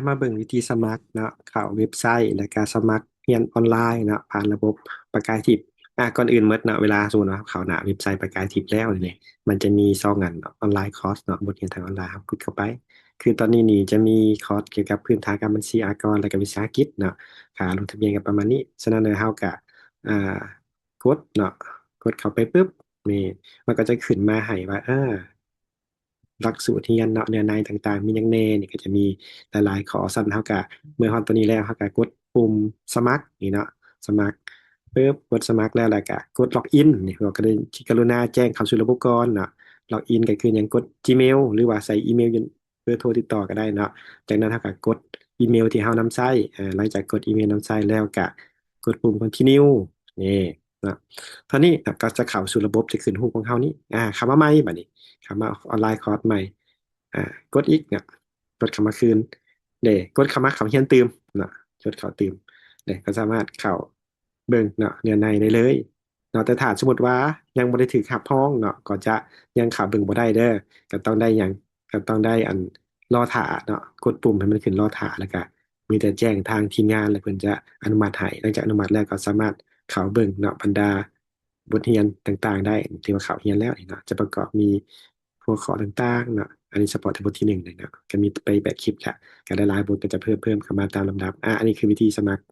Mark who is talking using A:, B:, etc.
A: มาเบิ่งวิธีสมัครเนาะเข้าเว็บไซต์แล้วก็สมัครเรียนออนไลน์เนาะผ่านระบบประกายทิพย์ก่อนอื่นเมดเนาะเวลาสมมุติว่าเข้าหน้าเว็บไซต์ประกายทิพย์แล้วเนี่ยมันจะมี2อันออนไลน์คอร์สเนาะบทเรียนทางออนไลน์ครับกดเข้าไปคือตอนนี้นี่จะมีคอร์สเกี่ยวกับพื้นฐานการบัญชีอากรและก็วิชาอังกฤษเนาะค่าลงทะเบียนกันประมาณนี้ฉะนั้นเฮาก็อ่ากดเนาะกดเข้าไปปุ๊บนี่มันก็จะขึ้นมาให้ว่าหลักสูตรเรียนเนาะเนื้อในต่างๆมีอย่างแน่นี่ก็จะมีหลายๆข้อสั้นเท่ากับเมื่อฮอดตัวนี้แล้วเท่ากับกดปุ่มสมัครนี่เนาะสมัครปึ๊บกดสมัครแล้วก็กดล็อกอินนี่เราก็ได้ที่กรุณาแจ้งเข้าสู่ระบบก่อนเนาะล็อกอินก็คืออย่างกด Gmail หรือว่าใส่อีเมลเบอร์โทรติดต่อก็ได้เนาะจากนั้นเท่ากับกดอีเมลที่เฮานำใช้หลังจากกดอีเมลนำใช้แล้วก็กดปุ่ม continue นี่เนาะตอนนี้ก็จะเข้าสู่ระบบจะขึ้นรูปของเฮานี้คำว่าไม่บัดนี้ คำว่าออนไลน์คอร์สใหม่กดอีกเนี่ยกดคำว่าคืนเด้กดคำว่าเขาเฮียนตืมเนาะกดเขาตืมเด้ก็สามารถเข้าเบิ่งเนาะเนื้อในได้เลยเนาะแต่ถ้าสมมติว่ายังบ่ได้ถือขับพ้องเนาะก็จะยังเข้าเบิ่งบ่ได้เด้อก็ต้องได้อย่างก็ต้องได้อันรอถ่าเนาะกดปุ่มให้มันขึ้นรอถ่าแล้วก็มีแต่แจ้งทางทีมงานแล้วเพิ่นจะอนุมัติให้หลังจากอนุมัติแล้วก็สามารถเข้าเบิ่งเนาะบรรดาบทเรียนต่างๆได้ที่ว่าเข้าเรียนแล้วนี่เนาะจะประกอบมี หัวข้อต่างๆเนาะอันนี้เฉพาะที่บทที่หนึ่งเลยเนาะก็มีไปแบบคลิปแหละก็ได้หลายบทก็จะเพิ่มเข้ามาตามลำดับอันนี้คือวิธีสมัคร